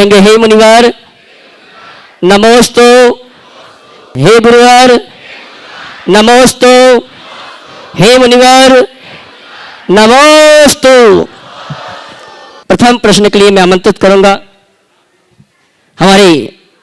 बोलेंगे हे मुनिवार नमोस्तु, हे गुरुवार नमोस्तु, हे मुनिवार नमोस्तु। प्रथम प्रश्न के लिए मैं आमंत्रित करूंगा हमारे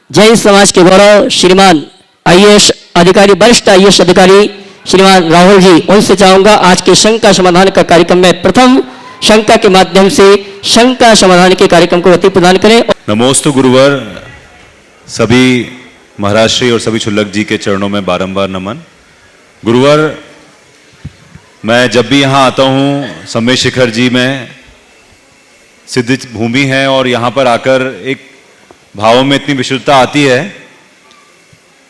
जैन समाज के गौरव श्रीमान आईएएस अधिकारी, वरिष्ठ आईएएस अधिकारी श्रीमान राहुल जी, उनसे चाहूंगा आज के शंका समाधान का कार्यक्रम में प्रथम शंका के माध्यम से शंका समाधान के कार्यक्रम को गति प्रदान करें। नमोस्तु गुरुवर, सभी महाराष्ट्री और सभी क्षुल्लक जी के चरणों में बारंबार नमन। गुरुवर, मैं जब भी यहाँ आता हूँ समय शिखर जी में सिद्ध भूमि है और यहाँ पर आकर एक भावों में इतनी विशुद्धता आती है,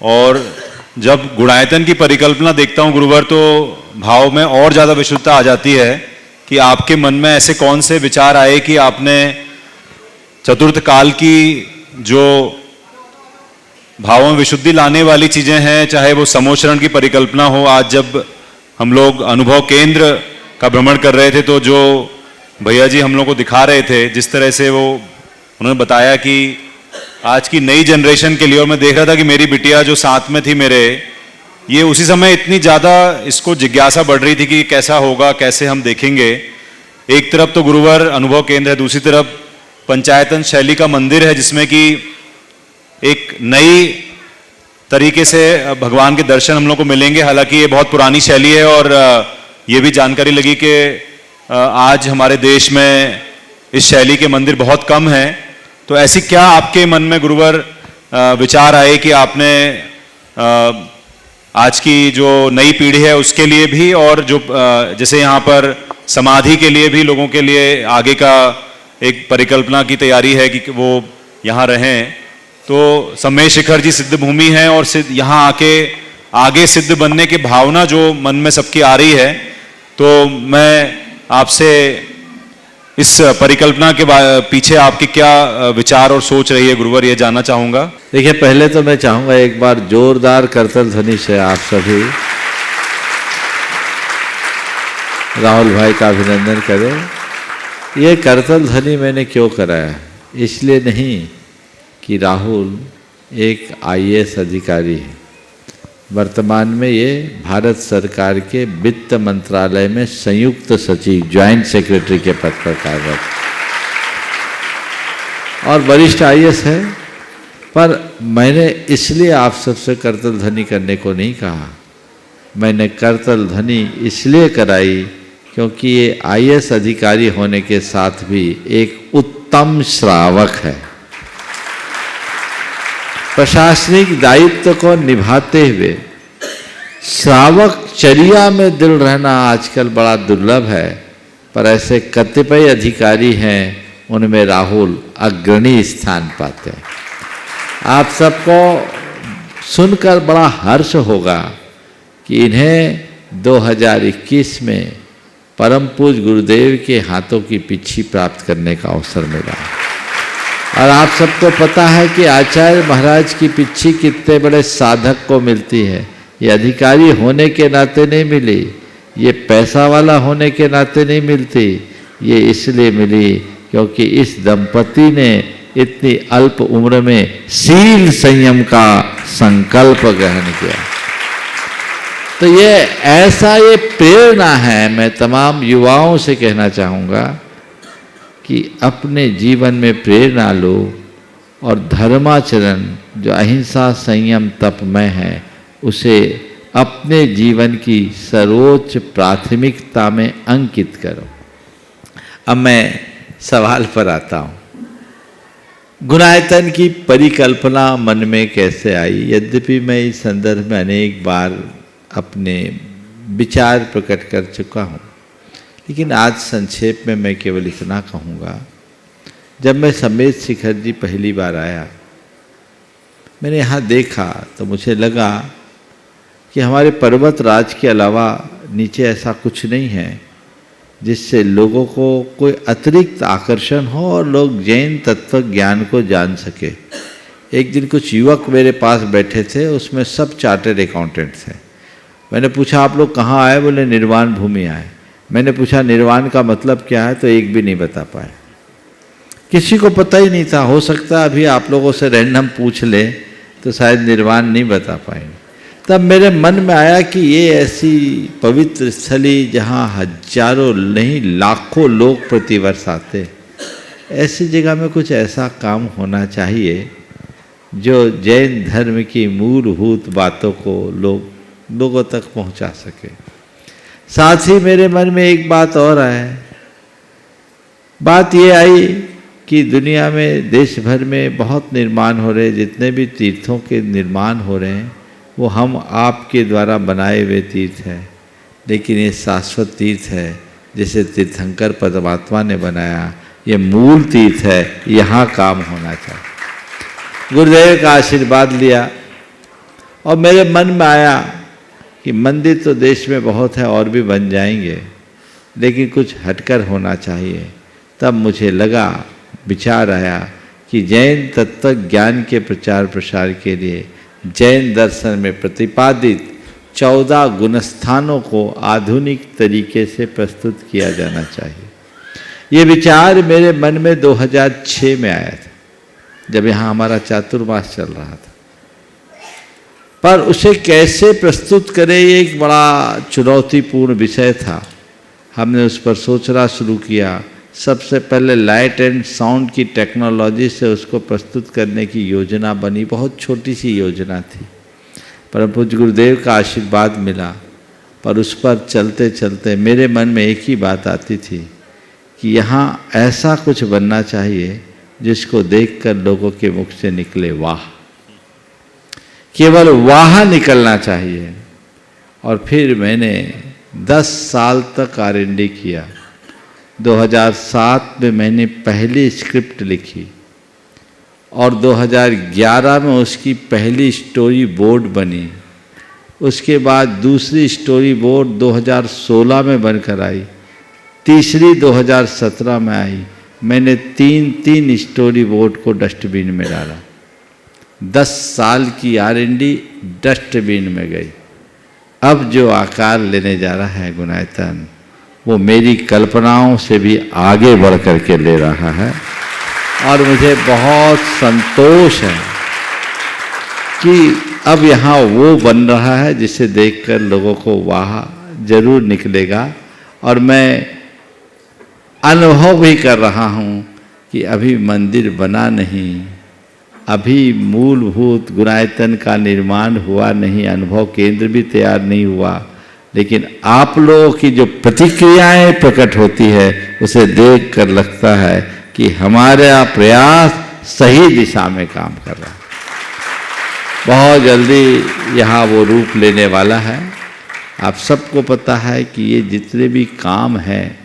और जब गुणायतन की परिकल्पना देखता हूँ गुरुवर तो भाव में और ज़्यादा विशुद्धता आ जाती है कि आपके मन में ऐसे कौन से विचार आए कि आपने चतुर्थ काल की जो भावों में विशुद्धि लाने वाली चीज़ें हैं, चाहे वो समोचरण की परिकल्पना हो। आज जब हम लोग अनुभव केंद्र का भ्रमण कर रहे थे तो जो भैया जी हम लोग को दिखा रहे थे, जिस तरह से वो उन्होंने बताया कि आज की नई जनरेशन के लिए, और मैं देख रहा था कि मेरी बिटिया जो साथ में थी मेरे, ये उसी समय इतनी ज़्यादा इसको जिज्ञासा बढ़ रही थी कि कैसा होगा, कैसे हम देखेंगे। एक तरफ तो गुरुवर अनुभव केंद्र है, दूसरी तरफ पंचायतन शैली का मंदिर है जिसमें कि एक नई तरीके से भगवान के दर्शन हम लोग को मिलेंगे। हालांकि ये बहुत पुरानी शैली है और ये भी जानकारी लगी कि आज हमारे देश में इस शैली के मंदिर बहुत कम हैं। तो ऐसी क्या आपके मन में गुरुवर विचार आए कि आपने आज की जो नई पीढ़ी है उसके लिए भी, और जो जैसे यहाँ पर समाधि के लिए भी लोगों के लिए आगे का एक परिकल्पना की तैयारी है कि वो यहाँ रहें, तो समय शिखर जी सिद्ध भूमि है और यहाँ आके आगे सिद्ध बनने की भावना जो मन में सबकी आ रही है, तो मैं आपसे इस परिकल्पना के पीछे आपकी क्या विचार और सोच रही है गुरुवर, ये जानना चाहूँगा। देखिए, पहले तो मैं चाहूँगा एक बार जोरदार करतल ध्वनि से आप सभी राहुल भाई का अभिनंदन करें। ये करतल ध्वनि मैंने क्यों कराया, इसलिए नहीं कि राहुल एक आईएएस अधिकारी है, वर्तमान में ये भारत सरकार के वित्त मंत्रालय में संयुक्त सचिव, ज्वाइंट सेक्रेटरी के पद पर कार्यरत और वरिष्ठ आईएएस है। पर मैंने इसलिए आप सबसे करतल ध्वनि करने को नहीं कहा, मैंने करतल ध्वनि इसलिए कराई क्योंकि ये आईएएस अधिकारी होने के साथ भी एक उत्तम श्रावक है। प्रशासनिक दायित्व को निभाते हुए श्रावक चर्या में दिल रहना आजकल बड़ा दुर्लभ है, पर ऐसे कतिपय अधिकारी हैं, उनमें राहुल अग्रणी स्थान पाते हैं। आप सबको सुनकर बड़ा हर्ष होगा कि इन्हें 2021 में परम पूज्य गुरुदेव के हाथों की पिच्छी प्राप्त करने का अवसर मिला। और आप सबको पता है कि आचार्य महाराज की पिच्छी कितने बड़े साधक को मिलती है। ये अधिकारी होने के नाते नहीं मिली, ये पैसा वाला होने के नाते नहीं मिलती, ये इसलिए मिली क्योंकि इस दंपति ने इतनी अल्प उम्र में शील संयम का संकल्प ग्रहण किया। तो ये ऐसा ये प्रेरणा है। मैं तमाम युवाओं से कहना चाहूँगा कि अपने जीवन में प्रेरणा लो और धर्माचरण जो अहिंसा संयम तपमय है उसे अपने जीवन की सर्वोच्च प्राथमिकता में अंकित करो। अब मैं सवाल पर आता हूँ, गुणायतन की परिकल्पना मन में कैसे आई? यद्यपि मैं इस संदर्भ में अनेक बार अपने विचार प्रकट कर चुका हूँ, लेकिन आज संक्षेप में मैं केवल इतना कहूँगा, जब मैं समेत शिखर जी पहली बार आया, मैंने यहाँ देखा तो मुझे लगा कि हमारे पर्वत राज के अलावा नीचे ऐसा कुछ नहीं है जिससे लोगों को कोई अतिरिक्त आकर्षण हो और लोग जैन तत्व ज्ञान को जान सके। एक दिन कुछ युवक मेरे पास बैठे थे, उसमें सब चार्टर्ड अकाउंटेंट थे। मैंने पूछा आप लोग कहाँ आए? बोले निर्वाण भूमि आए। मैंने पूछा निर्वाण का मतलब क्या है? तो एक भी नहीं बता पाए। किसी को पता ही नहीं था। हो सकता है अभी आप लोगों से रैंडम पूछ लें तो शायद निर्वाण नहीं बता पाएंगे। तब मेरे मन में आया कि ये ऐसी पवित्र स्थली जहाँ हजारों नहीं लाखों लोग प्रतिवर्ष आते, ऐसी जगह में कुछ ऐसा काम होना चाहिए जो जैन धर्म की मूलभूत बातों को लोगों तक पहुंचा सके। साथ ही मेरे मन में एक बात और है। बात ये आई कि दुनिया में देश भर में बहुत निर्माण हो रहे, जितने भी तीर्थों के निर्माण हो रहे हैं वो हम आपके द्वारा बनाए हुए तीर्थ हैं, लेकिन ये शाश्वत तीर्थ है जिसे तीर्थंकर परमात्मा ने बनाया। ये मूल तीर्थ है, यहाँ काम होना चाहिए। गुरुदेव का आशीर्वाद लिया और मेरे मन में आया कि मंदिर तो देश में बहुत है और भी बन जाएंगे, लेकिन कुछ हटकर होना चाहिए। तब मुझे लगा, विचार आया कि जैन तत्व ज्ञान के प्रचार प्रसार के लिए जैन दर्शन में प्रतिपादित 14 गुणस्थानों को आधुनिक तरीके से प्रस्तुत किया जाना चाहिए। ये विचार मेरे मन में 2006 में आया था, जब यहाँ हमारा चातुर्मास चल रहा था। पर उसे कैसे प्रस्तुत करें, ये एक बड़ा चुनौतीपूर्ण विषय था। हमने उस पर सोचना शुरू किया। सबसे पहले लाइट एंड साउंड की टेक्नोलॉजी से उसको प्रस्तुत करने की योजना बनी। बहुत छोटी सी योजना थी, परम पूज्य गुरुदेव का आशीर्वाद मिला। पर उस पर चलते चलते मेरे मन में एक ही बात आती थी कि यहाँ ऐसा कुछ बनना चाहिए जिसको देखकर लोगों के मुख से निकले वाह, केवल वाह निकलना चाहिए। और फिर मैंने 10 साल तक R&D किया। 2007 में मैंने पहली स्क्रिप्ट लिखी और 2011 में उसकी पहली स्टोरी बोर्ड बनी। उसके बाद दूसरी स्टोरी बोर्ड 2016 में बनकर आई, तीसरी 2017 में आई। मैंने तीन स्टोरी बोर्ड को डस्टबिन में डाला। 10 साल की R&D डस्टबिन में गई। अब जो आकार लेने जा रहा है गुणायतन, वो मेरी कल्पनाओं से भी आगे बढ़ कर के ले रहा है। और मुझे बहुत संतोष है कि अब यहाँ वो बन रहा है जिसे देखकर लोगों को वाह जरूर निकलेगा। और मैं अनुभव भी कर रहा हूँ कि अभी मंदिर बना नहीं, अभी मूलभूत गुणायतन का निर्माण हुआ नहीं, अनुभव केंद्र भी तैयार नहीं हुआ, लेकिन आप लोगों की जो प्रतिक्रियाएं प्रकट होती है उसे देखकर लगता है कि हमारा प्रयास सही दिशा में काम कर रहा है। बहुत जल्दी यहाँ वो रूप लेने वाला है। आप सबको पता है कि ये जितने भी काम हैं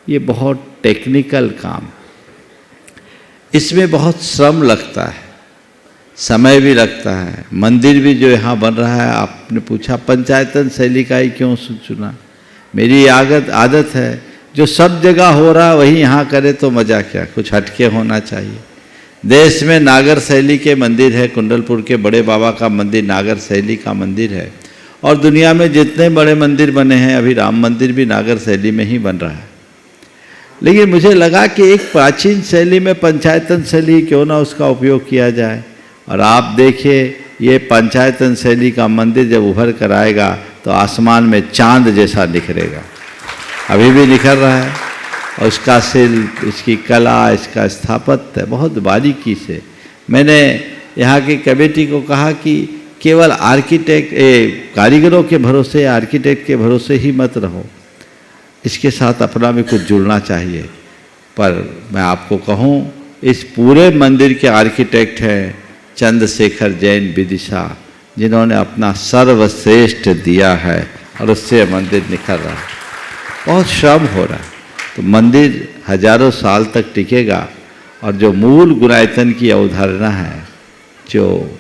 ये बहुत टेक्निकल काम, इसमें बहुत श्रम लगता है, समय भी लगता है। मंदिर भी जो यहाँ बन रहा है, आपने पूछा पंचायतन शैली का ही क्यों चुना। मेरी आदत है जो सब जगह हो रहा है वही यहाँ करे तो मज़ा क्या, कुछ हटके होना चाहिए। देश में नागर शैली के मंदिर है, कुंडलपुर के बड़े बाबा का मंदिर नागर शैली का मंदिर है। और दुनिया में जितने बड़े मंदिर बने हैं, अभी राम मंदिर भी नागर शैली में ही बन रहा है। लेकिन मुझे लगा कि एक प्राचीन शैली में पंचायतन शैली क्यों ना उसका उपयोग किया जाए। और आप देखिए ये पंचायतन शैली का मंदिर जब उभर कर आएगा तो आसमान में चांद जैसा निखरेगा, अभी भी निखर रहा है। और उसका शिल्प, इसकी कला, इसका स्थापत्य बहुत बारीकी से। मैंने यहाँ की कमेटी को कहा कि केवल कारीगरों के भरोसे, आर्किटेक्ट के भरोसे ही मत रहो, इसके साथ अपना भी कुछ जुड़ना चाहिए। पर मैं आपको कहूँ, इस पूरे मंदिर के आर्किटेक्ट हैं चंद्रशेखर जैन विदिशा, जिन्होंने अपना सर्वश्रेष्ठ दिया है और उससे मंदिर निखर रहा है। बहुत श्रम हो रहा है, तो मंदिर हजारों साल तक टिकेगा। और जो मूल गुणायतन की अवधारणा है, जो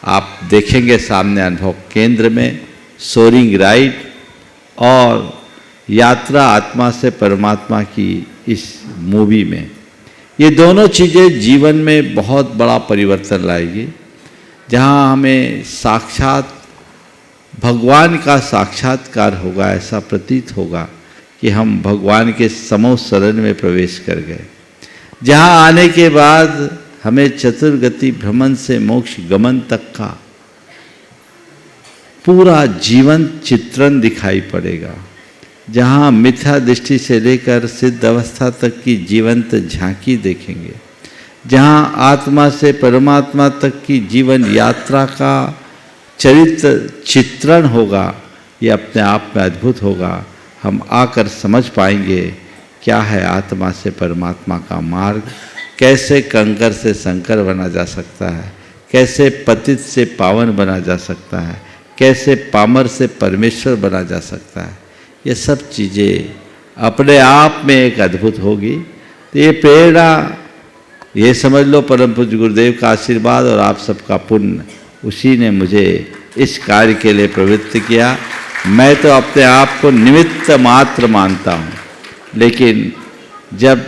आप देखेंगे सामने अनुभव केंद्र में, सोरिंग राइड और यात्रा आत्मा से परमात्मा की इस मूवी में, ये दोनों चीज़ें जीवन में बहुत बड़ा परिवर्तन लाएगी। जहाँ हमें साक्षात भगवान का साक्षात्कार होगा, ऐसा प्रतीत होगा कि हम भगवान के समो शरण में प्रवेश कर गए। जहाँ आने के बाद हमें चतुर्गति भ्रमण से मोक्ष गमन तक का पूरा जीवन चित्रण दिखाई पड़ेगा, जहाँ मिथ्या दृष्टि से लेकर सिद्ध अवस्था तक की जीवंत झांकी देखेंगे, जहाँ आत्मा से परमात्मा तक की जीवन यात्रा का चरित्र चित्रण होगा। ये अपने आप में अद्भुत होगा। हम आकर समझ पाएंगे क्या है आत्मा से परमात्मा का मार्ग, कैसे कंकर से शंकर बना जा सकता है, कैसे पतित से पावन बना जा सकता है, कैसे पामर से परमेश्वर बना जा सकता है। ये सब चीज़ें अपने आप में एक अद्भुत होगी। तो ये प्रेरणा, ये समझ लो परम पूज्य गुरुदेव का आशीर्वाद और आप सबका पुण्य, उसी ने मुझे इस कार्य के लिए प्रवृत्त किया। मैं तो अपने आप को निमित्त मात्र मानता हूँ, लेकिन जब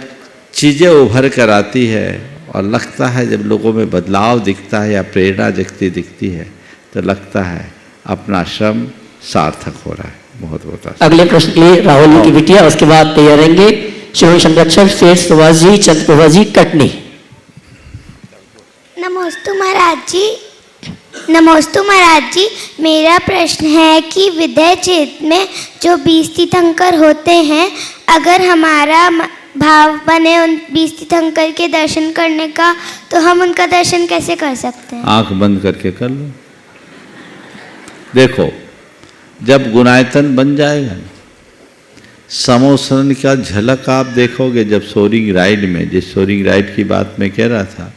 चीज़ें उभर कर आती है और लगता है, जब लोगों में बदलाव दिखता है या प्रेरणा जगती दिखती है, तो लगता है अपना श्रम सार्थक हो रहा है। बहुत बहुत अगले प्रश्न के लिए राहुल जी की बिटिया, उसके बाद तैयार रहेंगे शिव संरक्षक शेष सुभाष जी चंद्रप्रभा जी कटनी। नमोस्तु महाराज जी। नमोस्तु महाराज जी, मेरा प्रश्न है कि विदय चेत में जो 20 तीर्थंकर होते हैं, अगर हमारा भाव बने उन 20 तीर्थंकर के दर्शन करने का, तो हम उनका दर्शन कैसे कर सकते हैं? आंख बंद करके कर लो। देखो, जब गुणायतन बन जाएगा ना, समोसरण का झलक आप देखोगे। जब सोरिंग राइड में, जिस सोरिंग राइड की बात मैं कह रहा था,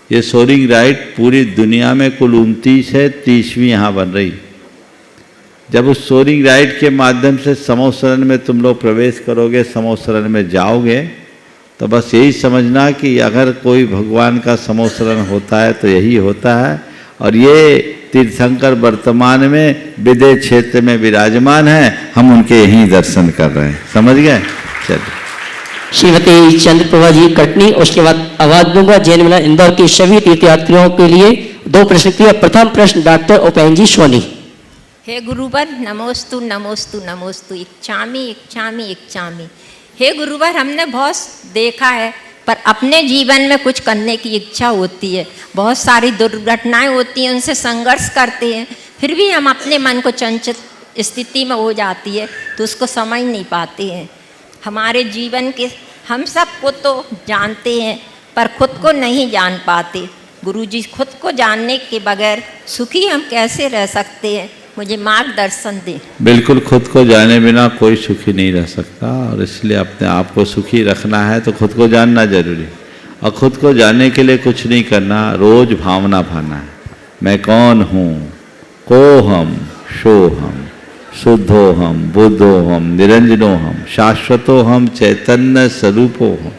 ये सोरिंग राइड पूरी दुनिया में कुल 29 है, 30वीं यहाँ बन रही। जब उस सोरिंग राइड के माध्यम से समोसरण में तुम लोग प्रवेश करोगे, समोसरण में जाओगे, तो बस यही समझना कि अगर कोई भगवान का समोसरण होता है तो यही होता है। और ये तीर्थंकर वर्तमान में विदेह क्षेत्र में विराजमान हैं, हम उनके यहीं दर्शन कर रहे हैं। समझ गए? चलिए। श्रीमती चंद्रप्रभा जी कटनी, उसके बाद आवाज दूंगा जैन मिलन इंदौर के सभी तीर्थयात्रियों के लिए 2 प्रश्न किए। प्रथम प्रश्न डॉक्टर उपेन्द्र जी सोनी। हे गुरुवर नमोस्तु नमोस्तु नमोस्तु, इच्छामि इच्छामि इच्छामि। हे गुरुवर, हमने बहुत देखा है, पर अपने जीवन में कुछ करने की इच्छा होती है, बहुत सारी दुर्घटनाएं होती हैं, उनसे संघर्ष करते हैं, फिर भी हम अपने मन को चंचल स्थिति में हो जाती है, तो उसको समझ नहीं पाते हैं। हमारे जीवन के हम सबको तो जानते हैं, पर खुद को नहीं जान पाते। गुरुजी, खुद को जानने के बगैर सुखी हम कैसे रह सकते हैं? मुझे मार्गदर्शन दें। बिल्कुल, खुद को जाने बिना कोई सुखी नहीं रह सकता, और इसलिए अपने आप को सुखी रखना है तो खुद को जानना जरूरी। और खुद को जानने के लिए कुछ नहीं करना, रोज भावना भाना है। मैं कौन हूँ? कोहम सोहम, शुद्धोहम बुद्धोहम निरंजनोहम शाश्वतोहम चैतन्य स्वरूपोहम।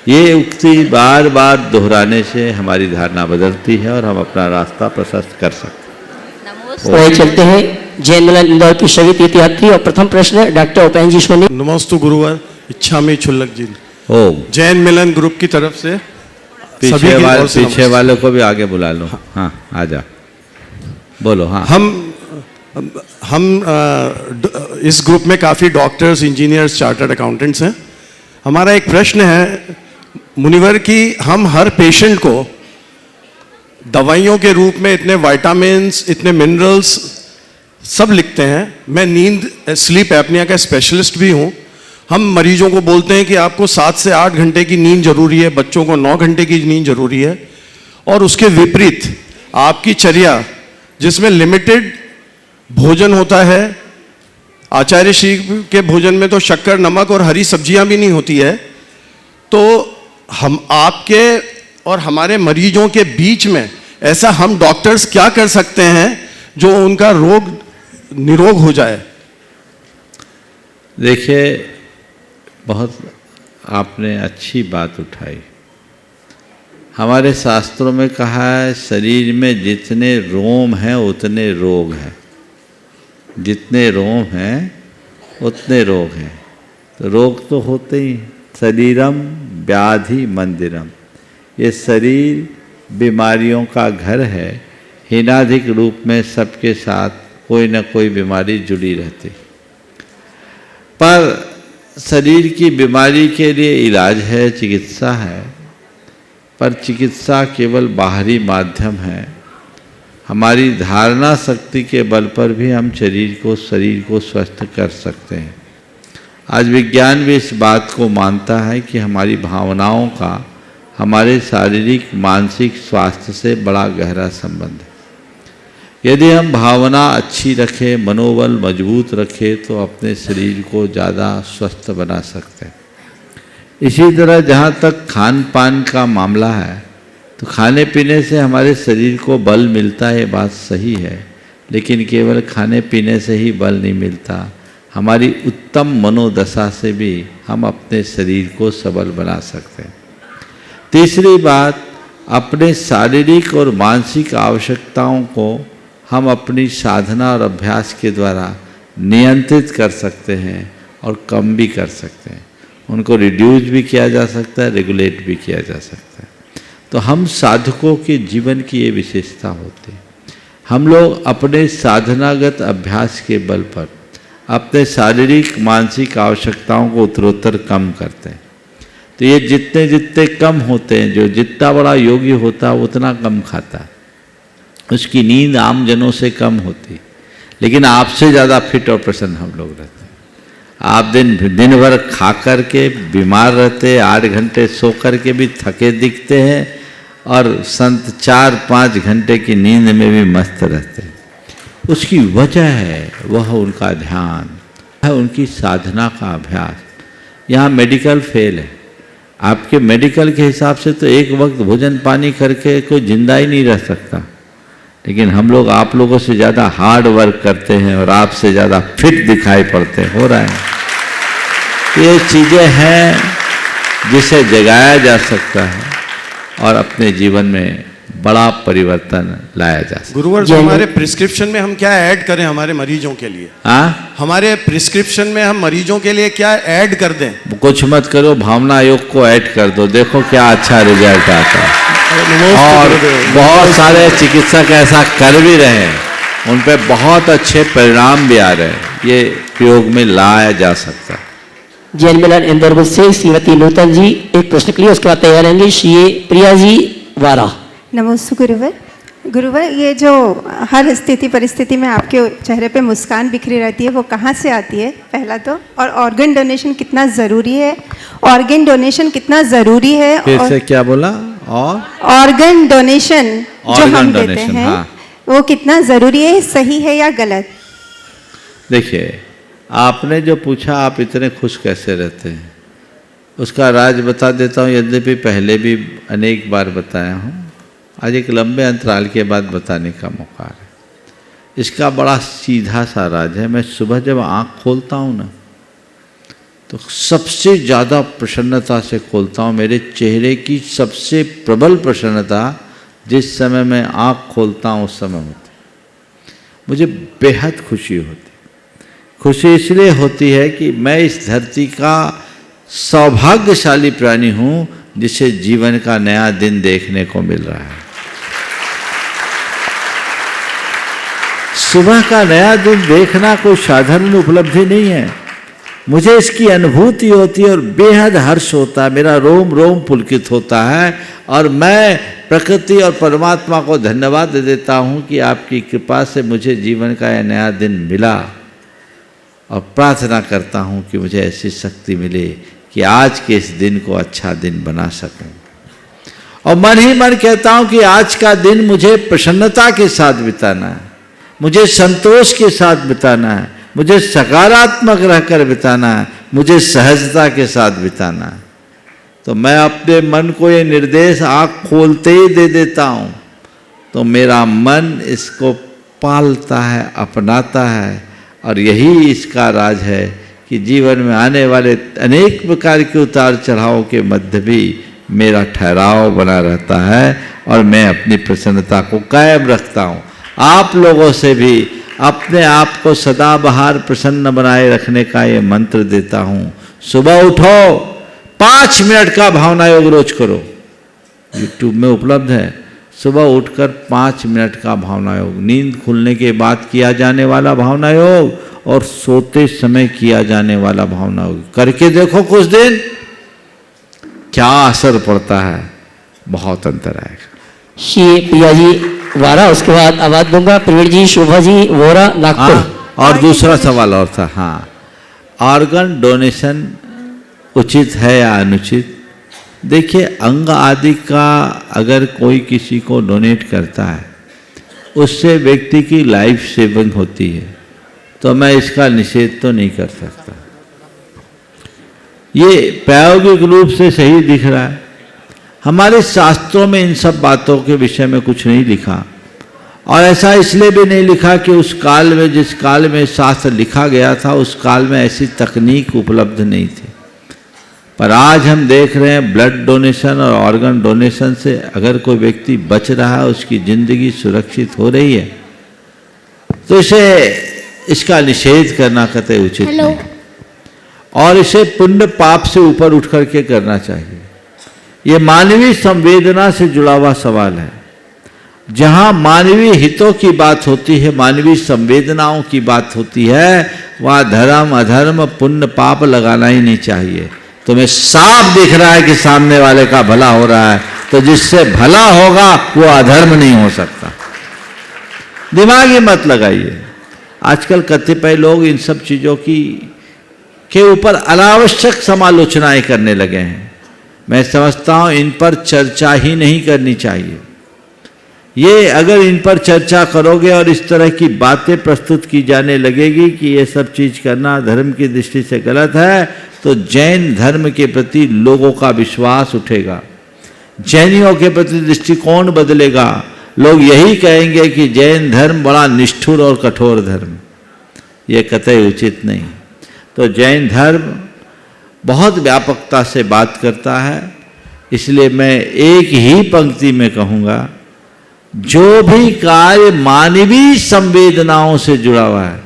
ये उक्ति बार बार दोहराने से हमारी धारणा बदलती है और हम अपना रास्ता प्रशस्त कर सकते हैं। वही चलते हैं जैन मिलन इंदौर की सभी तीर्थयात्री, और प्रथम प्रश्न डॉक्टर उपेन्द्र जी सोनी। नमोस्तु गुरुवर, इच्छामि छुल्लक जी, ओ जैन मिलन ग्रुप की तरफ से पीछे वालों को भी आगे बुला लो। हाँ, आ जा, बोलो। हाँ, हम इस ग्रुप में काफ़ी डॉक्टर्स, इंजीनियर्स, चार्टर्ड अकाउंटेंट्स हैं। हमारा एक प्रश्न है मुनिवर कि हम हर पेशेंट को दवाइयों के रूप में इतने विटामिन्स, इतने मिनरल्स सब लिखते हैं। मैं नींद, स्लीप एपनिया का स्पेशलिस्ट भी हूँ। हम मरीजों को बोलते हैं कि आपको 7 से 8 घंटे की नींद जरूरी है, बच्चों को 9 घंटे की नींद जरूरी है। और उसके विपरीत आपकी चर्या, जिसमें लिमिटेड भोजन होता है, आचार्य श्री के भोजन में तो शक्कर, नमक और हरी सब्जियां भी नहीं होती है, तो हम आपके और हमारे मरीजों के बीच में ऐसा हम डॉक्टर्स क्या कर सकते हैं जो उनका रोग निरोग हो जाए? देखिए, बहुत आपने अच्छी बात उठाई। हमारे शास्त्रों में कहा है, शरीर में जितने रोम हैं उतने रोग हैं, जितने रोम हैं उतने रोग हैं। तो रोग तो होते ही। शरीरम व्याधि मंदिरम, ये शरीर बीमारियों का घर है। हीनाधिक रूप में सबके साथ कोई न कोई बीमारी जुड़ी रहती। पर शरीर की बीमारी के लिए इलाज है, चिकित्सा है, पर चिकित्सा केवल बाहरी माध्यम है। हमारी धारणा शक्ति के बल पर भी हम शरीर को स्वस्थ कर सकते हैं। आज विज्ञान भी इस बात को मानता है कि हमारी भावनाओं का हमारे शारीरिक मानसिक स्वास्थ्य से बड़ा गहरा संबंध है। यदि हम भावना अच्छी रखें, मनोबल मजबूत रखें, तो अपने शरीर को ज़्यादा स्वस्थ बना सकते हैं। इसी तरह जहाँ तक खान पान का मामला है, तो खाने पीने से हमारे शरीर को बल मिलता है, बात सही है, लेकिन केवल खाने पीने से ही बल नहीं मिलता। हमारी उत्तम मनोदशा से भी हम अपने शरीर को सबल बना सकते हैं। तीसरी बात, अपने शारीरिक और मानसिक आवश्यकताओं को हम अपनी साधना और अभ्यास के द्वारा नियंत्रित कर सकते हैं और कम भी कर सकते हैं। उनको रिड्यूस भी किया जा सकता है, रेगुलेट भी किया जा सकता है। तो हम साधकों के जीवन की ये विशेषता होती है। हम लोग अपने साधनागत अभ्यास के बल पर अपने शारीरिक मानसिक आवश्यकताओं को उत्तरोत्तर कम करते हैं। तो ये जितने जितने कम होते हैं, जो जितना बड़ा योगी होता है उतना कम खाता है, उसकी नींद आम जनों से कम होती है, लेकिन आपसे ज़्यादा फिट और प्रसन्न हम लोग रहते हैं। आप दिन भर खा कर के बीमार रहते, 8 घंटे सो कर के भी थके दिखते हैं, और संत 4-5 घंटे की नींद में भी मस्त रहते हैं। उसकी वजह है वह उनका ध्यान है, उनकी साधना का अभ्यास। यहाँ मेडिकल फेल है। आपके मेडिकल के हिसाब से तो एक वक्त भोजन पानी करके कोई जिंदा ही नहीं रह सकता, लेकिन हम लोग आप लोगों से ज़्यादा हार्ड वर्क करते हैं और आपसे ज़्यादा फिट दिखाई पड़ते हो रहा है। ये चीज़ें हैं जिसे जगाया जा सकता है और अपने जीवन में बड़ा परिवर्तन लाया जा सकता है। गुरुवर, हमारे प्रिस्क्रिप्शन में हम क्या ऐड करें हमारे मरीजों के लिए? हाँ, हमारे प्रिस्क्रिप्शन में हम मरीजों के लिए क्या ऐड कर दें? कुछ मत करो, भावना योग को ऐड कर दो, देखो क्या अच्छा रिजल्ट आता है। और बहुत सारे चिकित्सक ऐसा कर भी रहे हैं, उन पे बहुत अच्छे परिणाम भी आ रहे हैं। ये प्रयोग में लाया जा सकता है। जैन मिलन इंदौर से श्रीमती नूतन जी एक प्रश्न के लिए, उसके बाद तैयार रहेंगे श्री प्रिया जी वारा। नमस्ते गुरुवर। गुरुवर, ये जो हर स्थिति परिस्थिति में आपके चेहरे पे मुस्कान बिखरी रहती है, वो कहाँ से आती है पहला तो? और ऑर्गन डोनेशन कितना ज़रूरी है? ऑर्गन डोनेशन कितना ज़रूरी है? फिर से क्या बोला? और ऑर्गन डोनेशन जो हम देते हैं, हाँ। वो कितना ज़रूरी है, सही है या गलत? देखिए, आपने जो पूछा, आप इतने खुश कैसे रहते हैं, उसका राज बता देता हूँ। यद्यपि पहले भी अनेक बार बताया हूँ, आज एक लंबे अंतराल के बाद बताने का मौका है। इसका बड़ा सीधा सा राज है। मैं सुबह जब आँख खोलता हूँ ना, तो सबसे ज़्यादा प्रसन्नता से खोलता हूँ। मेरे चेहरे की सबसे प्रबल प्रसन्नता जिस समय मैं आँख खोलता हूँ उस समय होती है। मुझे बेहद खुशी होती है। खुशी इसलिए होती है कि मैं इस धरती का सौभाग्यशाली प्राणी हूँ जिसे जीवन का नया दिन देखने को मिल रहा है। सुबह का नया दिन देखना कोई साधारण उपलब्धि नहीं है। मुझे इसकी अनुभूति होती है और बेहद हर्ष होता है। मेरा रोम रोम पुलकित होता है और मैं प्रकृति और परमात्मा को धन्यवाद देता हूँ कि आपकी कृपा से मुझे जीवन का यह नया दिन मिला, और प्रार्थना करता हूँ कि मुझे ऐसी शक्ति मिले कि आज के इस दिन को अच्छा दिन बना सकूं। और मन ही मन कहता हूँ कि आज का दिन मुझे प्रसन्नता के साथ बिताना है, मुझे संतोष के साथ बिताना है, मुझे सकारात्मक रहकर बिताना है, मुझे सहजता के साथ बिताना है। तो मैं अपने मन को ये निर्देश आँख खोलते ही दे देता हूँ, तो मेरा मन इसको पालता है, अपनाता है। और यही इसका राज है कि जीवन में आने वाले अनेक प्रकार के उतार चढ़ाव के मध्य भी मेरा ठहराव बना रहता है और मैं अपनी प्रसन्नता को कायम रखता हूँ। आप लोगों से भी अपने आप को सदाबहार प्रसन्न बनाए रखने का ये मंत्र देता हूँ। सुबह उठो, 5 मिनट का भावना योग रोज करो। YouTube में उपलब्ध है, सुबह उठकर 5 मिनट का भावना योग, नींद खुलने के बाद किया जाने वाला भावना योग और सोते समय किया जाने वाला भावना योग करके देखो कुछ दिन, क्या असर पड़ता है, बहुत अंतर आएगा। श्री प्रिया जी वारा, उसके बाद आवाज दूंगा प्रवीण जी, शोभा जी, वोरा, नागपुर। हाँ, और दूसरा सवाल और था, हाँ, ऑर्गन डोनेशन उचित है या अनुचित? देखिए, अंग आदि का अगर कोई किसी को डोनेट करता है, उससे व्यक्ति की लाइफ सेविंग होती है, तो मैं इसका निषेध तो नहीं कर सकता। ये प्रायोगिक रूप से सही दिख रहा है। हमारे शास्त्रों में इन सब बातों के विषय में कुछ नहीं लिखा, और ऐसा इसलिए भी नहीं लिखा कि उस काल में, जिस काल में शास्त्र लिखा गया था, उस काल में ऐसी तकनीक उपलब्ध नहीं थी। पर आज हम देख रहे हैं ब्लड डोनेशन और ऑर्गन डोनेशन से अगर कोई व्यक्ति बच रहा है, उसकी जिंदगी सुरक्षित हो रही है, तो इसका निषेध करना कतई उचित नहीं, और इसे पुण्य पाप से ऊपर उठ करके करना चाहिए। ये मानवीय संवेदना से जुड़ा हुआ सवाल है। जहाँ मानवीय हितों की बात होती है, मानवीय संवेदनाओं की बात होती है, वहाँ धर्म अधर्म पुण्य पाप लगाना ही नहीं चाहिए। तुम्हें साफ दिख रहा है कि सामने वाले का भला हो रहा है, तो जिससे भला होगा वो अधर्म नहीं हो सकता। दिमाग ही मत लगाइए। आजकल कतिपय लोग इन सब चीज़ों के ऊपर अनावश्यक समालोचनाएं करने लगे हैं। मैं समझता हूँ इन पर चर्चा ही नहीं करनी चाहिए। ये अगर इन पर चर्चा करोगे और इस तरह की बातें प्रस्तुत की जाने लगेगी कि ये सब चीज़ करना धर्म की दृष्टि से गलत है, तो जैन धर्म के प्रति लोगों का विश्वास उठेगा, जैनियों के प्रति दृष्टिकोण बदलेगा। लोग यही कहेंगे कि जैन धर्म बड़ा निष्ठुर और कठोर धर्म, ये कतई उचित नहीं। तो जैन धर्म बहुत व्यापकता से बात करता है, इसलिए मैं एक ही पंक्ति में कहूँगा, जो भी कार्य मानवीय संवेदनाओं से जुड़ा हुआ है,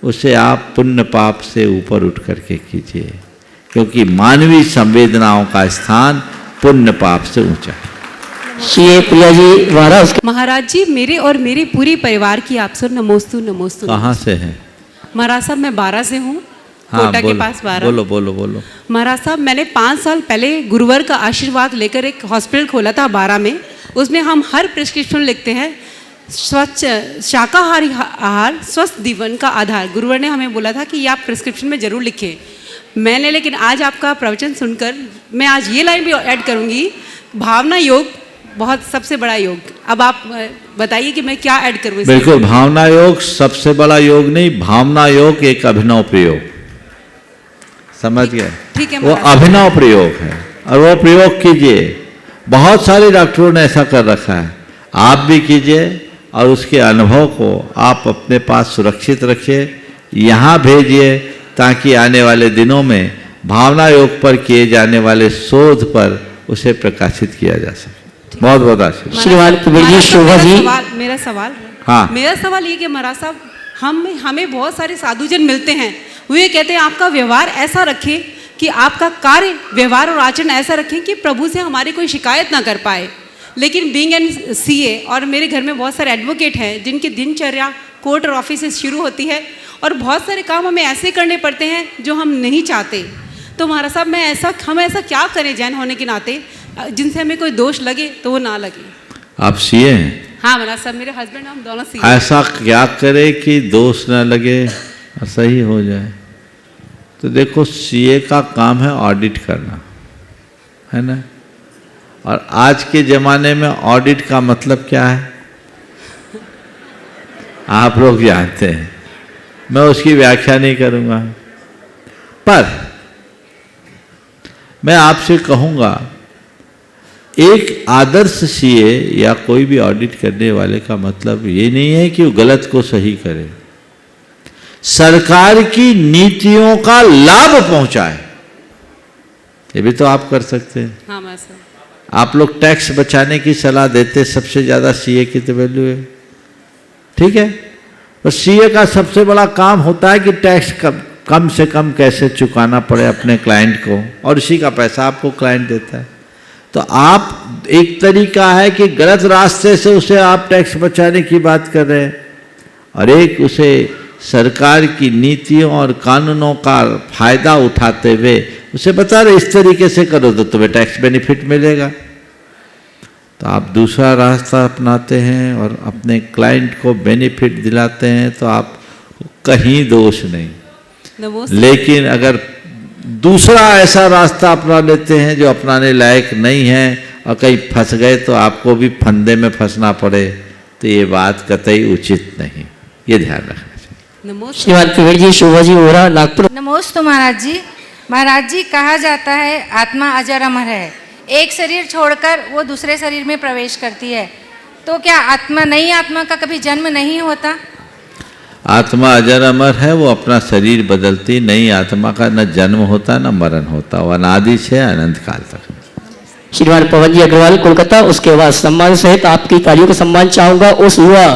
उसे आप पुण्य पाप से ऊपर उठ करके कीजिए, क्योंकि मानवीय संवेदनाओं का स्थान पुण्य पाप से ऊंचा है। श्री प्रिया जी वारा, महाराज जी, मेरे और मेरे पूरी परिवार की आपसे नमोस्तु नमोस्तु। कहाँ से हैं? महाराज साहब, मैं 12 से हूँ, कोटा के पास 12। बोलो बोलो बोलो। महाराज साहब, मैंने 5 साल पहले गुरुवर का आशीर्वाद लेकर एक हॉस्पिटल खोला था 12 में। उसमें हम हर प्रिस्क्रिप्शन लिखते हैं, स्वच्छ शाकाहारी आहार स्वस्थ जीवन का आधार। गुरुवर ने हमें बोला था कि ये आप प्रिस्क्रिप्शन में ज़रूर लिखें। मैंने, लेकिन आज आपका प्रवचन सुनकर मैं आज ये लाइन भी ऐड करूँगी, भावना योग बहुत सबसे बड़ा योग। अब आप बताइए कि मैं क्या ऐड करूँ? बिल्कुल, भावना योग सबसे बड़ा योग नहीं, भावना योग एक अभिनव प्रयोग, समझ गए? ठीक है, वो अभिनव प्रयोग है और वो प्रयोग कीजिए। बहुत सारे डॉक्टरों ने ऐसा कर रखा है, आप भी कीजिए और उसके अनुभव को आप अपने पास सुरक्षित रखिए, यहाँ भेजिए, ताकि आने वाले दिनों में भावना योग पर किए जाने वाले शोध पर उसे प्रकाशित किया जा सके। बहुत बहुत आशीर्वाद। श्रीमान प्रवीण जी, शोभा जी। मेरा सवाल, हाँ, मेरा सवाल ये कि महाराज साहब, हमें बहुत सारे साधुजन मिलते हैं, वो ये कहते हैं आपका व्यवहार ऐसा रखें कि आपका कार्य व्यवहार और आचरण ऐसा रखें कि प्रभु से हमारी कोई शिकायत ना कर पाए। लेकिन बीइंग एन सीए, और मेरे घर में बहुत सारे एडवोकेट हैं जिनकी दिनचर्या कोर्ट और ऑफिस से शुरू होती है, और बहुत सारे काम हमें ऐसे करने पड़ते हैं जो हम नहीं चाहते। तो महाराज साहब, हम ऐसा क्या करें जैन होने के नाते, जिनसे हमें कोई दोष लगे तो वो ना लगे? आप सीए हैं? हाँ महाराज साहब, मेरे हस्बैंड हम दोनों सीए। ऐसा क्या करे कि दोष न लगे और सही हो जाए? तो देखो, सीए का काम है ऑडिट करना, है ना? और आज के ज़माने में ऑडिट का मतलब क्या है आप लोग जानते हैं, मैं उसकी व्याख्या नहीं करूँगा। पर मैं आपसे कहूँगा, एक आदर्श सीए या कोई भी ऑडिट करने वाले का मतलब ये नहीं है कि वो गलत को सही करे, सरकार की नीतियों का लाभ पहुंचाए, ये भी तो आप कर सकते हैं। हाँ महाराज साहब, आप लोग टैक्स बचाने की सलाह देते, सबसे ज़्यादा सीए की तो वैल्यू है, ठीक है? तो सीए का सबसे बड़ा काम होता है कि टैक्स कम से कम कैसे चुकाना पड़े अपने क्लाइंट को, और इसी का पैसा आपको क्लाइंट देता है। तो आप एक तरीका है कि गलत रास्ते से उसे आप टैक्स बचाने की बात कर रहे हैं, और एक उसे सरकार की नीतियों और कानूनों का फायदा उठाते हुए उसे बता रहे इस तरीके से करो तो तुम्हें टैक्स बेनिफिट मिलेगा। तो आप दूसरा रास्ता अपनाते हैं और अपने क्लाइंट को बेनिफिट दिलाते हैं, तो आप कहीं दोष नहीं। लेकिन अगर दूसरा ऐसा रास्ता अपना लेते हैं जो अपनाने लायक नहीं है और कहीं फंस गए तो आपको भी फंदे में फंसना पड़े, तो ये बात कतई उचित नहीं, ये ध्यान रखना चाहिए। श्रीमान त्रिवेदी जी, शोभा जी वोरा, नागपुर। नमोस्तु महाराज जी। महाराज जी, कहा जाता है आत्मा अजर अमर है, एक शरीर छोड़कर वो दूसरे शरीर में प्रवेश करती है, तो क्या आत्मा नई आत्मा का कभी जन्म नहीं होता? आत्मा अजर अमर है, वो अपना शरीर बदलती, नई आत्मा का न जन्म होता न मरण होता, वो अनादि से अनंत काल तक। श्रीमान पवन जी अग्रवाल, कोलकाता। उसके बाद सम्मान सहित आपकी तालियों का सम्मान चाहूंगा उस युवा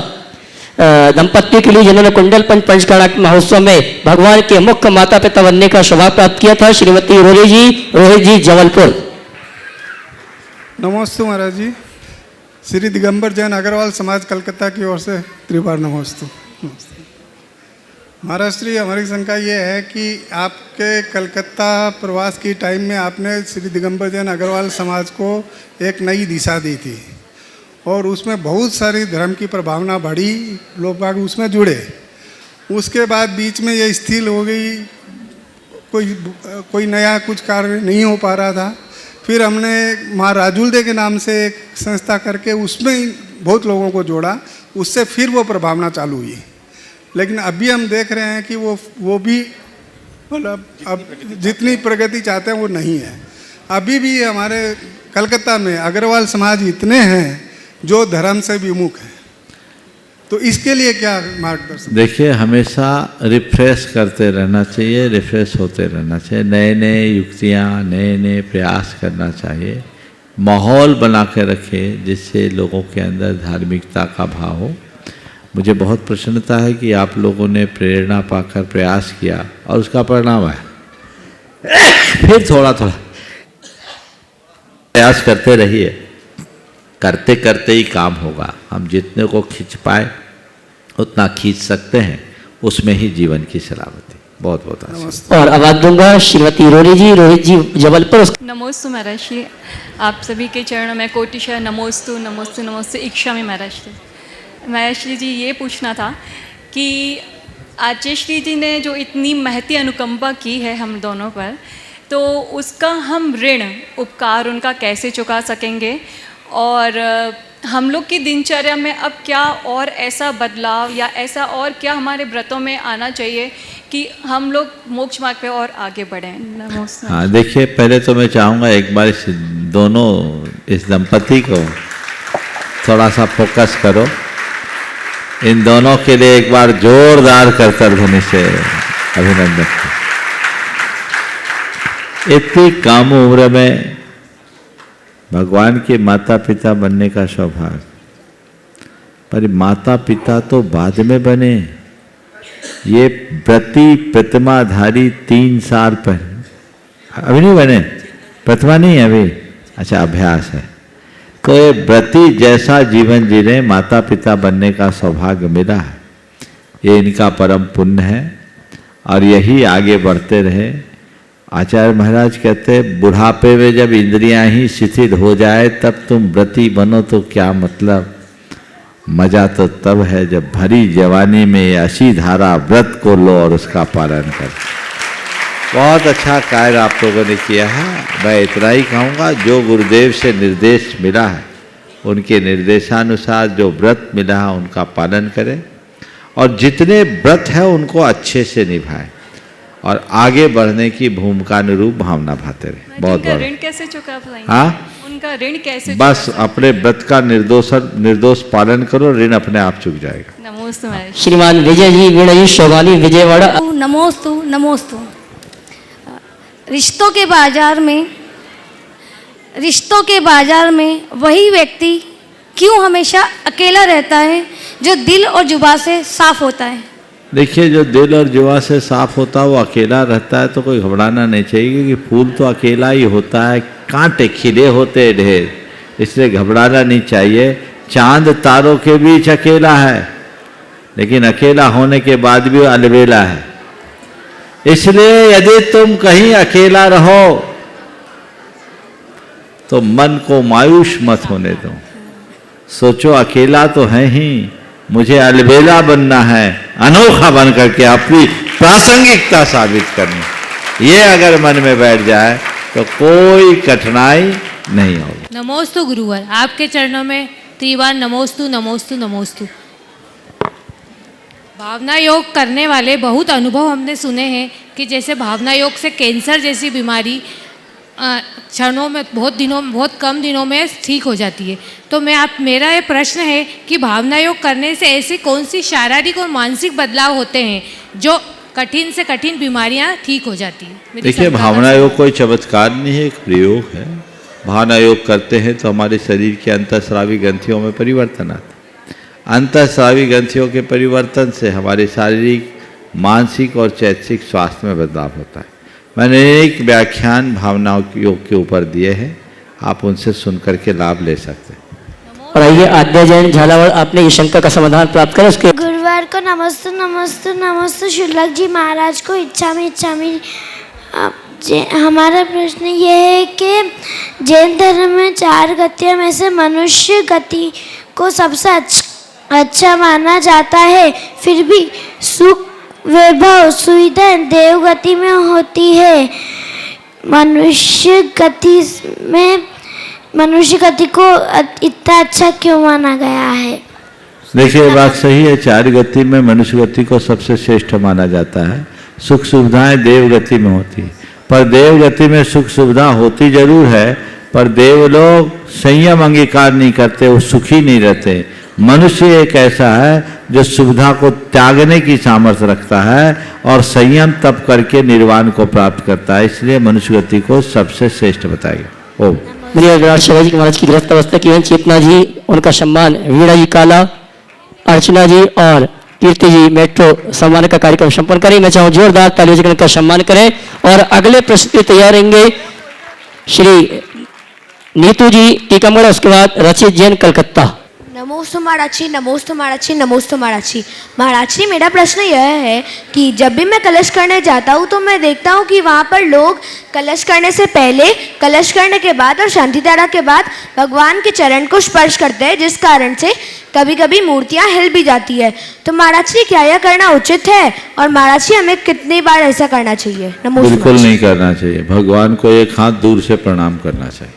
दंपत्ति के लिए जिन्होंने कुंडलपंच पंचकर्णा महोत्सव में भगवान के मुख्य माता पिता बनने का सौभाग्य प्राप्त किया था, श्रीमती रोहित जी जबलपुर। नमोस्तु महाराज जी। श्री दिगंबर जैन अग्रवाल समाज कलकत्ता की ओर से त्रिवार नमोस्तु। महाराज श्री, हमारी शंका ये है कि आपके कलकत्ता प्रवास की टाइम में आपने श्री दिगंबर जैन अग्रवाल समाज को एक नई दिशा दी थी, और उसमें बहुत सारी धर्म की प्रभावना बढ़ी, लोग बाग उसमें जुड़े। उसके बाद बीच में ये स्थिर हो गई, कोई नया कुछ कार्य नहीं हो पा रहा था। फिर हमने माँ राजुलदे के नाम से एक संस्था करके उसमें बहुत लोगों को जोड़ा, उससे फिर वो प्रभावना चालू हुई। लेकिन अभी हम देख रहे हैं कि वो भी मतलब अब जितनी प्रगति चाहते हैं वो नहीं है। अभी भी हमारे कलकत्ता में अग्रवाल समाज इतने हैं जो धर्म से विमुख हैं, तो इसके लिए क्या मार्गदर्शन? देखिए, हमेशा रिफ्रेश करते रहना चाहिए, रिफ्रेश होते रहना चाहिए, नए नए युक्तियाँ, नए नए प्रयास करना चाहिए, माहौल बना के रखें जिससे लोगों के अंदर धार्मिकता का भाव हो। मुझे बहुत प्रसन्नता है कि आप लोगों ने प्रेरणा पाकर प्रयास किया और उसका परिणाम आया। फिर थोड़ा थोड़ा प्रयास करते रहिए, करते करते ही काम होगा। हम जितने को खींच पाए उतना खींच सकते हैं, उसमें ही जीवन की सलामती। बहुत बहुत आशीर्वाद। और आवाज दूंगा श्रीमती रोहित जी जबलपुर। नमोस्तु महाराज श्री, आप सभी के चरणों में कोटिशा नमोस्तु नमोस्तु नमोस्तु इच्छा में महाराज श्री। महाराज श्री जी, ये पूछना था कि आचार्य श्री जी ने जो इतनी महती अनुकंपा की है हम दोनों पर, तो उसका हम ऋण उपकार उनका कैसे चुका सकेंगे, और हम लोग की दिनचर्या में अब क्या और ऐसा बदलाव या ऐसा और क्या हमारे व्रतों में आना चाहिए कि हम लोग मोक्ष मार्ग पे और आगे बढ़ें? नमस्ते। हाँ, देखिए, पहले तो मैं चाहूँगा एक बार इस दंपति को थोड़ा सा फोकस करो। इन दोनों के लिए एक बार जोरदार करतर ध्वनि से अभिनंदन। इतनी कम उम्र में भगवान के माता पिता बनने का सौभाग्य, पर माता पिता तो बाद में बने। ये प्रतिमाधारी 3 साल पहले अभी नहीं बने, प्रतिमा नहीं है अभी, अच्छा अभ्यास है। कोई व्रती जैसा जीवन जी रहे, माता पिता बनने का सौभाग्य मिला है, ये इनका परम पुण्य है और यही आगे बढ़ते रहे। आचार्य महाराज कहते बुढ़ापे में जब इंद्रियां ही शिथिल हो जाए तब तुम व्रती बनो तो क्या मतलब, मजा तो तब है जब भरी जवानी में असी धारा व्रत को लो और उसका पालन कर। बहुत अच्छा कार्य आप लोगों ने किया है। मैं इतना ही कहूँगा, जो गुरुदेव से निर्देश मिला है उनके निर्देशानुसार जो व्रत मिला है उनका पालन करें, और जितने व्रत है उनको अच्छे से निभाएं और आगे बढ़ने की भूमिका अनुरूप भावना भाते रहे। बहुत बहुत ऋण कैसे चुका पाएंगे? हाँ, उनका ऋण कैसे? बस अपने व्रत का निर्दोष पालन करो, ऋण अपने आप चुक जाएगा। नमोस्तु। श्रीमान विजय जी वीणा जी शोभानी विजयवाड़ा। नमोस्तु नमोस्तु। रिश्तों के बाजार में वही व्यक्ति क्यों हमेशा अकेला रहता है जो दिल और जुबान से साफ होता है? देखिए, जो दिल और जुआ से साफ होता है वो अकेला रहता है, तो कोई घबराना नहीं चाहिए, क्योंकि फूल तो अकेला ही होता है, कांटे खिले होते ढेर, इसलिए घबराना नहीं चाहिए। चांद तारों के बीच अकेला है, लेकिन अकेला होने के बाद भी अलबेला है। इसलिए यदि तुम कहीं अकेला रहो तो मन को मायूस मत होने दो। सोचो अकेला तो है ही, मुझे अलबेला बनना है, अनोखा बन करके अपनी प्रासंगिकता साबित करनी। ये अगर मन में बैठ जाए तो कोई कठिनाई नहीं होगी। नमोस्तु गुरुवर, आपके चरणों में त्रिवार नमोस्तु नमोस्तु नमोस्तु। भावना योग करने वाले बहुत अनुभव हमने सुने हैं कि जैसे भावना योग से कैंसर जैसी बीमारी क्षणों में, बहुत कम दिनों में ठीक हो जाती है। तो मेरा ये प्रश्न है कि भावना योग करने से ऐसी कौन सी शारीरिक और मानसिक बदलाव होते हैं जो कठिन से कठिन बीमारियां ठीक हो जाती हैं? देखिए, भावना योग कोई चमत्कार नहीं है, एक प्रयोग है। भावना योग करते हैं तो हमारे शरीर के अंतःस्रावी ग्रंथियों में परिवर्तन आता है। अंतःस्रावी ग्रंथियों के परिवर्तन से हमारे शारीरिक, मानसिक और चैतसिक स्वास्थ्य में बदलाव होता है। मैंने एक व्याख्यान भावना योग के ऊपर दिए हैं, आप उनसे सुन करके लाभ ले सकते हैं। और आइए आद्या जैन झालावाड़, आपने ये शंका का समाधान प्राप्त करें। उसके गुरुवार को नमस्ते नमस्ते नमस्ते शुल्लक जी महाराज को इच्छामी हमारा प्रश्न ये है कि जैन धर्म में 4 गतियों में से मनुष्य गति को सबसे अच्छा माना जाता है, फिर भी सुख, वैभव, सुविधा देव गति में होती है। मनुष्य गति को इतना अच्छा क्यों माना गया है? देखिए, बात सही है, 4 गति में मनुष्य गति को सबसे श्रेष्ठ माना जाता है। सुख सुविधाएं देव गति में होती है, पर देव गति में सुख सुविधा होती जरूर है, पर देव लोग संयम अंगीकार नहीं करते, वो सुखी नहीं रहते। मनुष्य एक ऐसा है जो सुविधा को त्यागने की सामर्थ्य रखता है और संयम तप करके निर्वाण को प्राप्त करता है, इसलिए मनुष्य गति को सबसे श्रेष्ठ बताएगा। ओम। मेरी विराट शिवाजी की महाराज की गृहस्थ अवस्था की चेतना जी, उनका सम्मान वीणा जी काला, अर्चना जी और कीर्ति जी मेट्रो सम्मान का कार्यक्रम संपन्न करें। मैं चाहूँ जोरदार तालियों से इनका सम्मान करें। और अगले प्रश्न के तैयार रहेंगे श्री नीतू जी टीकमगढ़, उसके बाद रचित जैन कलकत्ता। नमोस्तु महाराज, नमोस्तु महाराज, नमोस्तु महाराज। महाराज, मेरा प्रश्न यह है कि जब भी मैं कलश करने जाता हूँ तो मैं देखता हूँ कि वहाँ पर लोग कलश करने से पहले, कलश करने के बाद और शांति धारा के बाद भगवान के चरण को स्पर्श करते हैं, जिस कारण से कभी कभी मूर्तियाँ हिल भी जाती है। तो महाराज जी, क्या यह करना उचित है? और महाराज जी, हमें कितनी बार ऐसा करना चाहिए? बिल्कुल नहीं करना चाहिए। भगवान को एक हाथ दूर से प्रणाम करना चाहिए।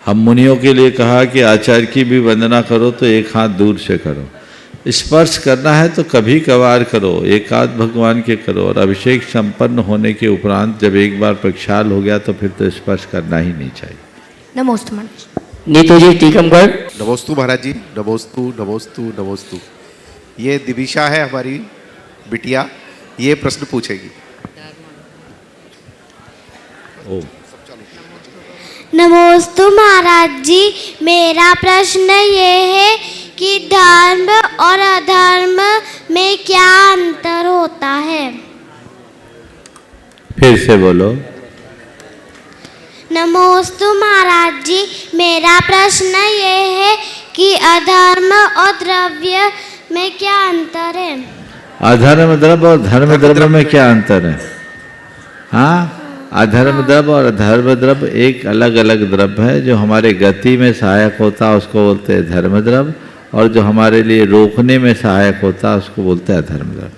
हम मुनियों के लिए कहा कि आचार्य की भी वंदना करो तो एक हाथ दूर से करो। स्पर्श करना है तो कभी कभार करो, एक हाथ भगवान के करो। और अभिषेक संपन्न होने के उपरांत जब एक बार प्रक्षाल हो गया तो फिर तो स्पर्श करना ही नहीं चाहिए। नमोस्तु महाराज। नीतू जी टीकमगढ़। नमोस्तु महाराज जी, नमोस्तु नमोस्तु नमोस्तु। ये दिविशा है हमारी बिटिया, ये प्रश्न पूछेगी। ओम। नमोस्तु महाराज जी, मेरा प्रश्न ये है कि धर्म और अधर्म में क्या अंतर होता है? फिर से बोलो। नमोस्तु महाराज जी, मेरा प्रश्न ये है कि अधर्म और द्रव्य में क्या अंतर है? अधर्म द्रव्य और धर्म द्रव्य में क्या अंतर है? हाँ, अधर्म द्रव्य और धर्म द्रव्य एक अलग अलग द्रव्य है। जो हमारे गति में सहायक होता है उसको बोलते हैं धर्म द्रव्य, और जो हमारे लिए रोकने में सहायक होता है उसको बोलते हैं अधर्म द्रव्य।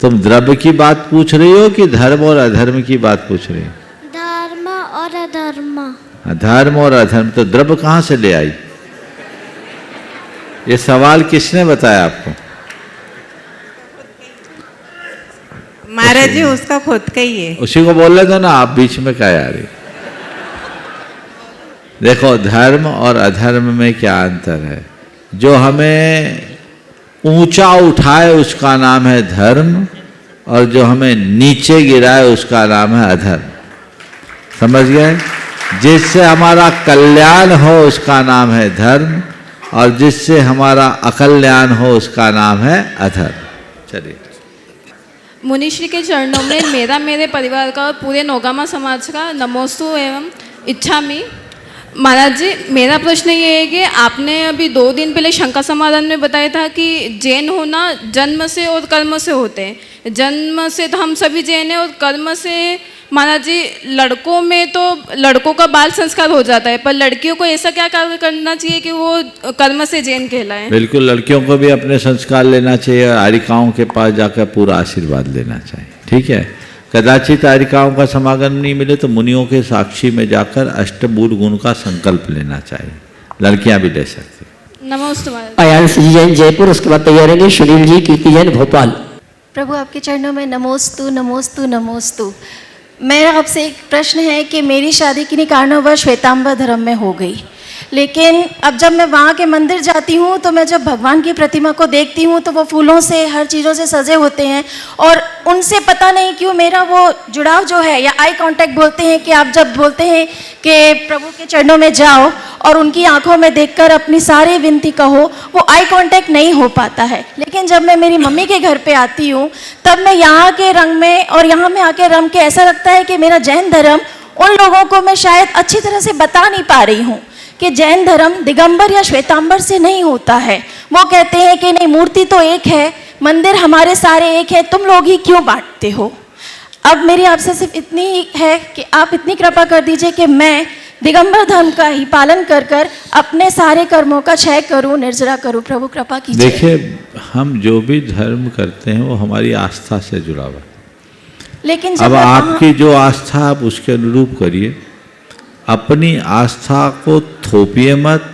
तुम द्रव्य की बात पूछ रही हो कि धर्म और अधर्म की बात पूछ रही हो? धर्म और अधर्म। धर्म और अधर्म, तो द्रव्य कहाँ से ले आई? ये सवाल किसने बताया आपको? महाराज जी, उसका खुद का ही है। उसी को बोल रहे दो ना, आप बीच में क्या आ रही? देखो, धर्म और अधर्म में क्या अंतर है। जो हमें ऊंचा उठाए उसका नाम है धर्म, और जो हमें नीचे गिराए उसका नाम है अधर्म। समझ गए? जिससे हमारा कल्याण हो उसका नाम है धर्म, और जिससे हमारा अकल्याण हो उसका नाम है अधर्म। चलिए। मुनिश्री के चरणों में मेरा, मेरे परिवार का और पूरे नौगामा समाज का नमोस्तु एवं इच्छामि। महाराज जी, मेरा प्रश्न ये है कि आपने अभी 2 दिन पहले शंका समाधान में बताया था कि जैन होना जन्म से और कर्म से होते हैं। जन्म से तो हम सभी जैन हैं और कर्म से महाराज जी लड़कों में तो लड़कों का बाल संस्कार हो जाता है, पर लड़कियों को ऐसा क्या कार्य करना चाहिए कि वो कर्म से जैन कहलाएं? बिल्कुल, लड़कियों को भी अपने संस्कार लेना चाहिए, आरिकाओं के पास जाकर पूरा आशीर्वाद लेना चाहिए। ठीक है, कदाचित आरिकाओं का समागम नहीं मिले तो मुनियों के साक्षी में जाकर अष्टमूल गुण का संकल्प लेना चाहिए, लड़कियां भी ले सकती। नमस्ते महाराज। आयांश जी जैन जयपुर, उसके बाद तैयार रहेंगे सुनील जी कीर्ति जैन भोपाल। प्रभु आपके चरणों में नमोस्तु नमोस्तु नमोस्तु। मेरा आपसे एक प्रश्न है कि मेरी शादी किन्हीं कारणोंवश श्वेतांबर धर्म में हो गई, लेकिन अब जब मैं वहाँ के मंदिर जाती हूँ तो मैं जब भगवान की प्रतिमा को देखती हूँ तो वो फूलों से हर चीज़ों से सजे होते हैं और उनसे पता नहीं क्यों मेरा वो जुड़ाव जो है, या आई कांटेक्ट बोलते हैं कि आप जब बोलते हैं कि प्रभु के चरणों में जाओ और उनकी आंखों में देखकर अपनी सारी विनती कहो, वो आई कांटेक्ट नहीं हो पाता है। लेकिन जब मैं मेरी मम्मी के घर पे आती हूँ तब मैं यहाँ के रंग में और यहाँ में आके रंग के ऐसा लगता है कि मेरा जैन धर्म उन लोगों को मैं शायद अच्छी तरह से बता नहीं पा रही हूँ कि जैन धर्म दिगंबर या श्वेतांबर से नहीं होता है। वो कहते हैं कि नहीं, मूर्ति तो एक है, मंदिर हमारे सारे एक है, तुम लोग ही क्यों बांटते हो। अब मेरी आपसे सिर्फ इतनी ही है कि आप इतनी कृपा कर दीजिए कि मैं दिगंबर धर्म का ही पालन कर कर अपने सारे कर्मों का क्षय करूं, निर्जरा करूं। प्रभु कृपा कीजिए। देखिए, हम जो भी धर्म करते हैं वो हमारी आस्था से जुड़ा हुआ है, लेकिन अब आपकी जो आस्था आप उसके अनुरूप करिए, अपनी आस्था को थोपिए मत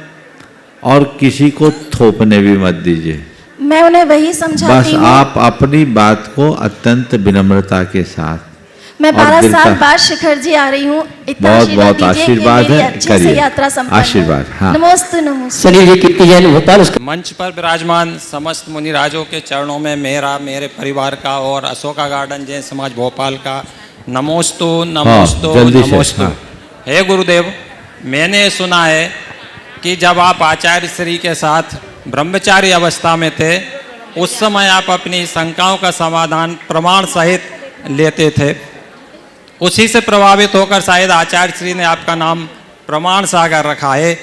और किसी को थोपने भी मत दीजिए। मैं उन्हें वही समझाती बस हूँ। आप अपनी बात को अत्यंत विनम्रता के साथ, मैं 12 दिल साल का- बाद शिखर जी आ रही हूँ, इतना बहुत बहुत दीजिए कि आशीर्वाद मेरी है, अच्छे से करिए यात्रा संपन्न हो। आशीर्वाद। हाँ, नमोस्तु नमोस्तु। सुनील जी कीर्ति जैन भोपाल, उसके मंच पर विराजमान समस्त मुनिराजों के चरणों में मेरा, मेरे परिवार का और अशोका गार्डन जैन समाज भोपाल का नमोस्तु नमोस्तु जल्दी से, नमोस्तु। हाँ। हे गुरुदेव, मैंने सुना है कि जब आप आचार्य श्री के साथ ब्रह्मचारी अवस्था में थे उस समय आप अपनी शंकाओं का समाधान प्रमाण सहित लेते थे। उसी से प्रभावित होकर शायद आचार्य श्री ने आपका नाम प्रमाण सागर रखा है।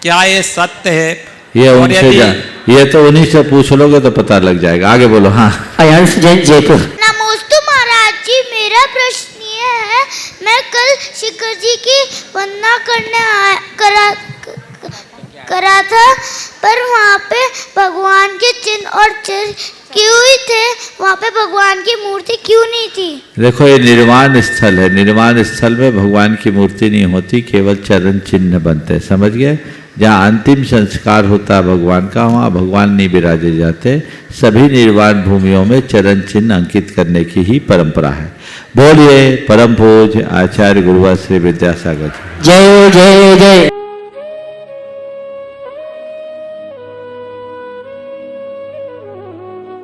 क्या ये सत्य है? ये और उनसे यदि ये तो उन्हीं से पूछ लोगे तो पता लग जाएगा। आगे बोलो। हाँ, आयांश जैन जयपुर। नमोस्तु महाराज जी, मेरा प्रश्न ये है, मैं कल शिखर जी की वंदना करा था, पर वहाँ पे भगवान के चिन्ह और क्यों ही थे, वहाँ पे भगवान की मूर्ति क्यों नहीं थी? देखो, ये निर्वाण स्थल है, निर्वाण स्थल में भगवान की मूर्ति नहीं होती, केवल चरण चिन्ह बनते हैं, समझ गए। जहाँ अंतिम संस्कार होता है भगवान का, वहाँ भगवान नहीं विराजे जाते। सभी निर्वाण भूमियों में चरण चिन्ह अंकित करने की ही परंपरा है। बोलिए परम पूज्य आचार्य गुरुवर श्री विद्यासागर। जय जय जय।